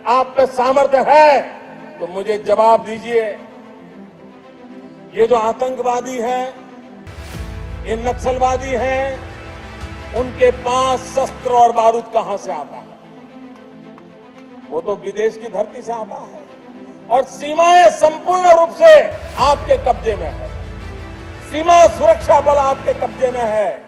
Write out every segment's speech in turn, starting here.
आप में सामर्थ्य है तो मुझे जवाब दीजिए। ये जो आतंकवादी हैं, ये नक्सलवादी हैं, उनके पास शस्त्र और बारूद कहां से आता है? वो तो विदेश की धरती से आता है और सीमाएं संपूर्ण रूप से आपके कब्जे में है। सीमा सुरक्षा बल आपके कब्जे में है।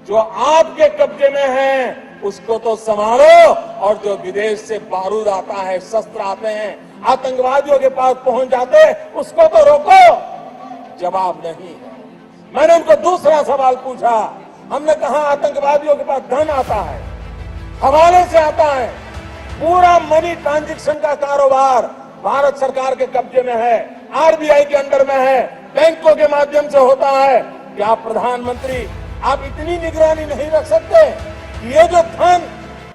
जो आपके कब्जे में है उसको तो संभालो, और जो विदेश से बारूद आता है, शस्त्र आते हैं, आतंकवादियों के पास पहुंच जाते हैं, उसको तो रोको। जवाब नहीं है। मैंने उनको दूसरा सवाल पूछा। हमने कहा आतंकवादियों के पास धन आता है, हवाले से आता है, पूरा मनी ट्रांजैक्शन का कारोबार भारत सरकार के कब्जे में है, आरबीआई के अंडर में है, बैंकों के माध्यम से होता है। क्या प्रधानमंत्री आप इतनी निगरानी नहीं रख सकते? ये जो धन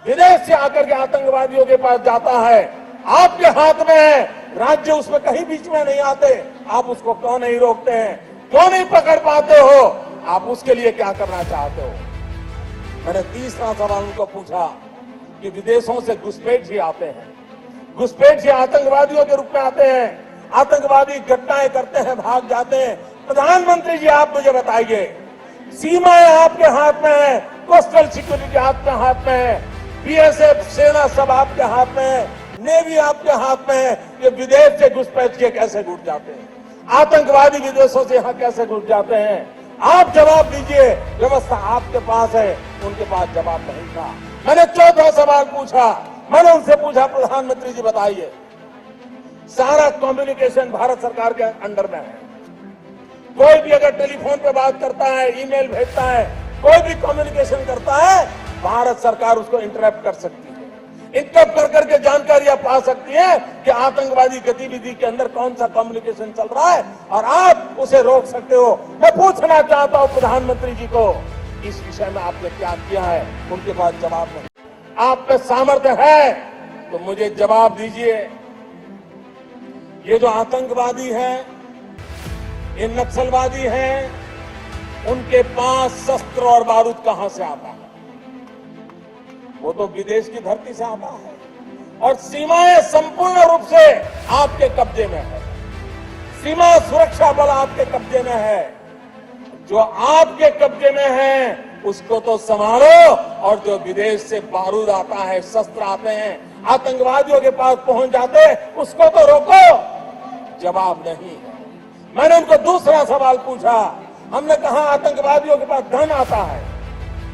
विदेश से आकर के आतंकवादियों के पास जाता है, आपके हाथ में है, राज्य उसमें कहीं बीच में नहीं आते, आप उसको क्यों नहीं रोकते हैं? क्यों नहीं पकड़ पाते हो? आप उसके लिए क्या करना चाहते हो? मैंने तीसरा सवाल उनको पूछा कि विदेशों से घुसपैठ ही आते हैं, घुसपैठ ही आतंकवादियों के रूप में आते हैं, आतंकवादी घटनाएं करते हैं, भाग जाते हैं। प्रधानमंत्री जी आप मुझे बताइए, सीमाएं आपके हाथ में है, कोस्टल सिक्योरिटी आपके हाथ में है, बीएसएफ सेना सब आपके हाथ में है, नेवी आपके हाथ में है। ये विदेश से घुसपैठ के कैसे घुस जाते हैं? आतंकवादी विदेशों से यहाँ कैसे घुस जाते हैं? आप जवाब दीजिए। व्यवस्था आपके पास है, उनके पास जवाब नहीं था। मैंने चौथा सवाल पूछा। मैंने उनसे पूछा, प्रधानमंत्री जी बताइए, सारा कम्युनिकेशन भारत सरकार के अंडर में है। कोई भी अगर टेलीफोन पे बात करता है, ईमेल भेजता है, कोई भी कम्युनिकेशन करता है, भारत सरकार उसको इंटरप्ट कर सकती है, इंटरप्ट कर करके जानकारियां पा सकती है कि आतंकवादी गतिविधि के अंदर कौन सा कम्युनिकेशन चल रहा है, और आप उसे रोक सकते हो। मैं पूछना चाहता हूं प्रधानमंत्री जी को, इस विषय में आपने क्या किया है? उनके पास जवाब नहीं। आप में सामर्थ्य है तो मुझे जवाब दीजिए। ये जो आतंकवादी हैं, ये नक्सलवादी हैं, उनके पास शस्त्र और बारूद कहां से आता है? वो तो विदेश की धरती से आता है और सीमाएं संपूर्ण रूप से आपके कब्जे में है। सीमा सुरक्षा बल आपके कब्जे में है। जो आपके कब्जे में है उसको तो संभालो, और जो विदेश से बारूद आता है, शस्त्र आते हैं, आतंकवादियों के पास पहुंच जाते हैं, उसको तो रोको। जवाब नहीं है। मैंने उनको दूसरा सवाल पूछा। हमने कहा आतंकवादियों के पास धन आता है,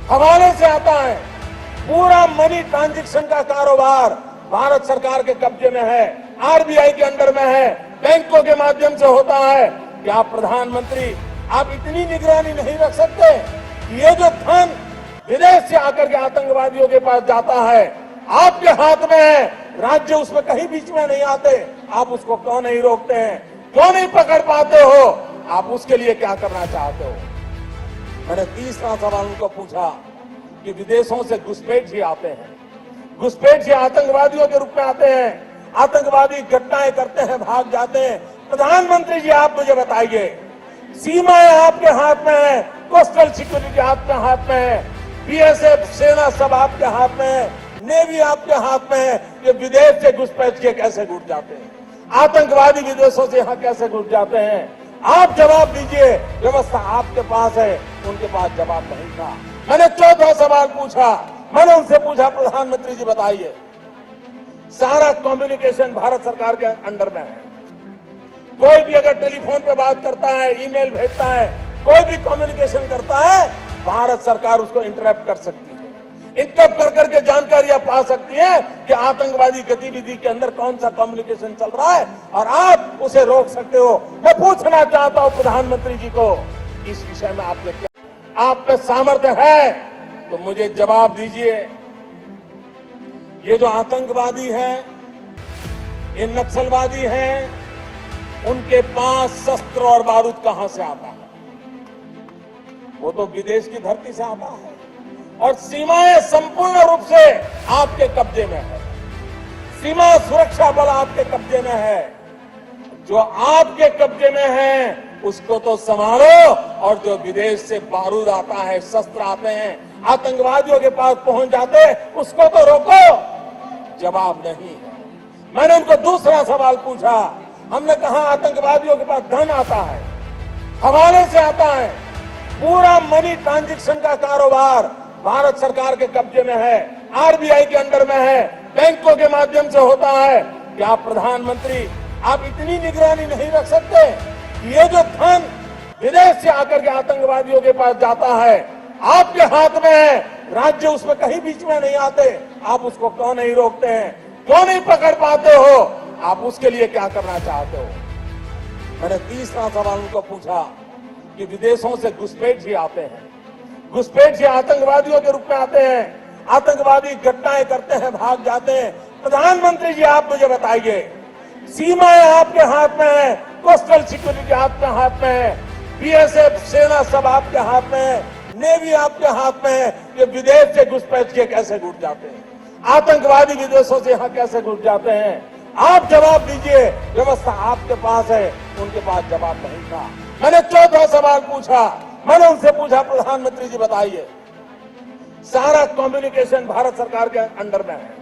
हवाले से आता है, पूरा मनी ट्रांजैक्शन का कारोबार भारत सरकार के कब्जे में है, आरबीआई के अंडर में है, बैंकों के माध्यम से होता है। क्या प्रधानमंत्री आप इतनी निगरानी नहीं रख सकते? ये जो धन विदेश से आकर के आतंकवादियों के पास जाता है, आपके हाथ में है, राज्य उसमें कहीं बीच में नहीं आते, आप उसको क्यों नहीं रोकते हैं? क्यों नहीं पकड़ पाते हो? आप उसके लिए क्या करना चाहते हो? मैंने तीसरा सवाल उनको पूछा कि विदेशों से घुसपैठ ही आते हैं, घुसपैठ ही आतंकवादियों के रूप में आते हैं, आतंकवादी घटनाएं करते हैं, भाग जाते हैं। प्रधानमंत्री जी आप मुझे बताइए, सीमाएं आपके हाथ में है, कोस्टल सिक्योरिटी आपके हाथ में है, बीएसएफ सेना सब आपके हाथ में है, नेवी आपके हाथ में है। ये विदेश से घुसपैठ के कैसे घुस जाते हैं? आतंकवादी विदेशों से यहाँ कैसे घुस जाते हैं? आप जवाब दीजिए। व्यवस्था आपके पास है, उनके पास जवाब नहीं था। मैंने चौथा सवाल पूछा। मैंने उनसे पूछा, प्रधानमंत्री जी बताइए, सारा कम्युनिकेशन भारत सरकार के अंडर में है। कोई भी अगर टेलीफोन पे बात करता है, ईमेल भेजता है, कोई भी कम्युनिकेशन करता है, भारत सरकार उसको इंटरप्ट कर सकती है, इंटरप्ट कर करके जानकारियां पा सकती है कि आतंकवादी गतिविधि के अंदर कौन सा कम्युनिकेशन चल रहा है, और आप उसे रोक सकते हो। मैं पूछना चाहता हूं प्रधानमंत्री जी को, इस विषय में आपने क्या, आप में सामर्थ्य है तो मुझे जवाब दीजिए। ये जो आतंकवादी हैं, ये नक्सलवादी हैं, उनके पास शस्त्र और बारूद कहां से आता है? वो तो विदेश की धरती से आता है और सीमाएं संपूर्ण रूप से आपके कब्जे में है। सीमा सुरक्षा बल आपके कब्जे में है। जो आपके कब्जे में है उसको तो संभालो, और जो विदेश से बारूद आता है, शस्त्र आते हैं, आतंकवादियों के पास पहुंच जाते हैं, उसको तो रोको। जवाब नहीं है। मैंने उनको दूसरा सवाल पूछा। हमने कहा आतंकवादियों के पास धन आता है, हवाले से आता है, पूरा मनी ट्रांजैक्शन का कारोबार भारत सरकार के कब्जे में है, आरबीआई के अंडर में है, बैंकों के माध्यम से होता है। क्या प्रधानमंत्री आप इतनी निगरानी नहीं रख सकते कि ये जो धन विदेश से आकर के आतंकवादियों के पास जाता है आपके हाथ में है, राज्य उसमें कहीं बीच में नहीं आते, आप उसको क्यों नहीं रोकते हैं, क्यों नहीं पकड़ पाते हो, आप उसके लिए क्या करना चाहते हो? मैंने तीसरा सवाल उनको पूछा कि विदेशों से घुसपैठ ही आते हैं, घुसपैठ ही आतंकवादियों के रूप में आते हैं, आतंकवादी घटनाएं करते हैं, भाग जाते हैं। प्रधानमंत्री जी आप मुझे बताइए, सीमाएं आपके हाथ में है, कोस्टल सिक्योरिटी आपके हाथ में है, बीएसएफ सेना सब आपके हाथ में है, नेवी आपके हाथ में है, ये विदेश से घुसपैठ के कैसे घुस जाते हैं, आतंकवादी विदेशों से यहाँ कैसे घुस जाते हैं? आप जवाब दीजिए। व्यवस्था आपके पास है, उनके पास जवाब नहीं था। मैंने चौथा सवाल पूछा, मैंने उनसे पूछा प्रधानमंत्री जी बताइए, सारा कम्युनिकेशन भारत सरकार के अंडर में है,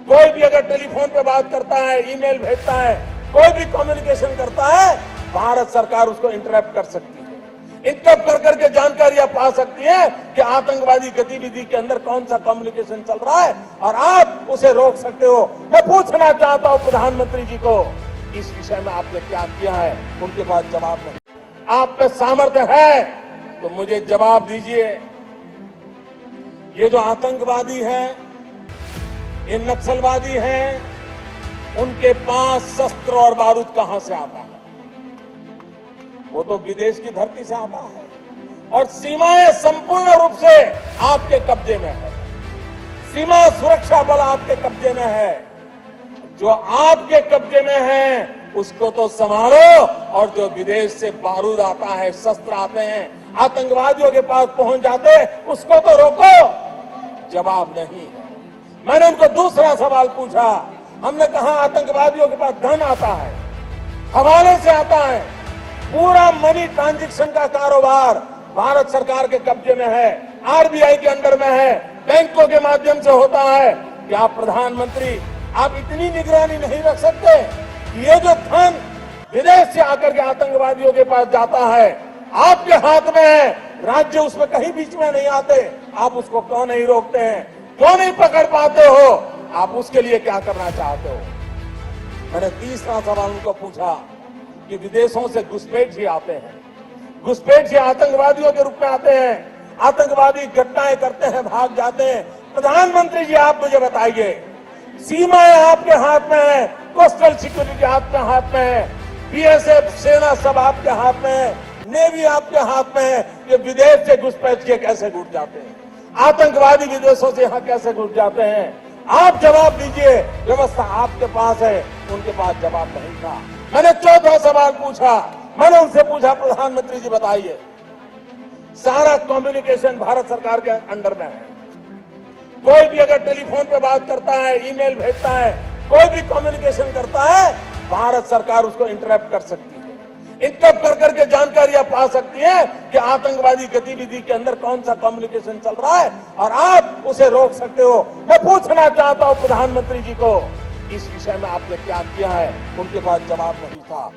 कोई भी अगर टेलीफोन पे बात करता है, ईमेल भेजता है, कोई भी कम्युनिकेशन करता है, भारत सरकार उसको इंटरप्ट कर सकती है, इंटरप्ट कर करके जानकारियां पा सकती है कि आतंकवादी गतिविधि के अंदर कौन सा कम्युनिकेशन चल रहा है और आप उसे रोक सकते हो। मैं पूछना चाहता हूं प्रधानमंत्री जी को, इस विषय में आपने क्या किया है? उनके पास जवाब नहीं। आप में सामर्थ्य है तो मुझे जवाब दीजिए। ये जो आतंकवादी है, ये नक्सलवादी हैं, उनके पास शस्त्र और बारूद कहां से आता है? वो तो विदेश की धरती से आता है और सीमाएं संपूर्ण रूप से आपके कब्जे में है, सीमा सुरक्षा बल आपके कब्जे में है। जो आपके कब्जे में है उसको तो संभालो और जो विदेश से बारूद आता है, शस्त्र आते हैं, आतंकवादियों के पास पहुंच जाते हैं, उसको तो रोको। जवाब नहीं है। मैंने उनको दूसरा सवाल पूछा। हमने कहा आतंकवादियों के पास धन आता है, हवाले से आता है, पूरा मनी ट्रांजैक्शन का कारोबार भारत सरकार के कब्जे में है, आरबीआई के अंडर में है, बैंकों के माध्यम से होता है। क्या प्रधानमंत्री आप इतनी निगरानी नहीं रख सकते कि ये जो धन विदेश से आकर के आतंकवादियों के पास जाता है आपके हाथ में है, राज्य उसमें कहीं बीच में नहीं आते, आप उसको क्यों नहीं रोकते हैं, क्यों नहीं पकड़ पाते हो, आप उसके लिए क्या करना चाहते हो? मैंने तीसरा सवाल उनको पूछा कि विदेशों से घुसपैठ ही आते हैं, घुसपैठ ही आतंकवादियों के रूप में आते हैं, आतंकवादी घटनाएं करते हैं, भाग जाते हैं। प्रधानमंत्री जी आप मुझे बताइए, सीमाएं आपके हाथ में है, कोस्टल सिक्योरिटी आपके हाथ में है, बीएसएफ सेना सब आपके हाथ में है, नेवी आपके हाथ में है, ये विदेश से घुसपैठ के कैसे घुस जाते हैं, आतंकवादी विदेशों से यहाँ कैसे घुस जाते हैं? आप जवाब दीजिए। व्यवस्था आपके पास है, उनके पास जवाब नहीं था। मैंने चौथा सवाल पूछा, मैंने उनसे पूछा प्रधानमंत्री जी बताइए, सारा कम्युनिकेशन भारत सरकार के अंडर में है, कोई भी अगर टेलीफोन पे बात करता है, ईमेल भेजता है, कोई भी कम्युनिकेशन करता है, भारत सरकार उसको इंटरप्ट कर सकती है, इंटरप्ट कर करके जानकारियां पा सकती है कि आतंकवादी गतिविधि के अंदर कौन सा कम्युनिकेशन चल रहा है और आप उसे रोक सकते हो। मैं पूछना चाहता हूं प्रधानमंत्री जी को, इस विषय में आपने क्या किया है? उनके पास जवाब नहीं था।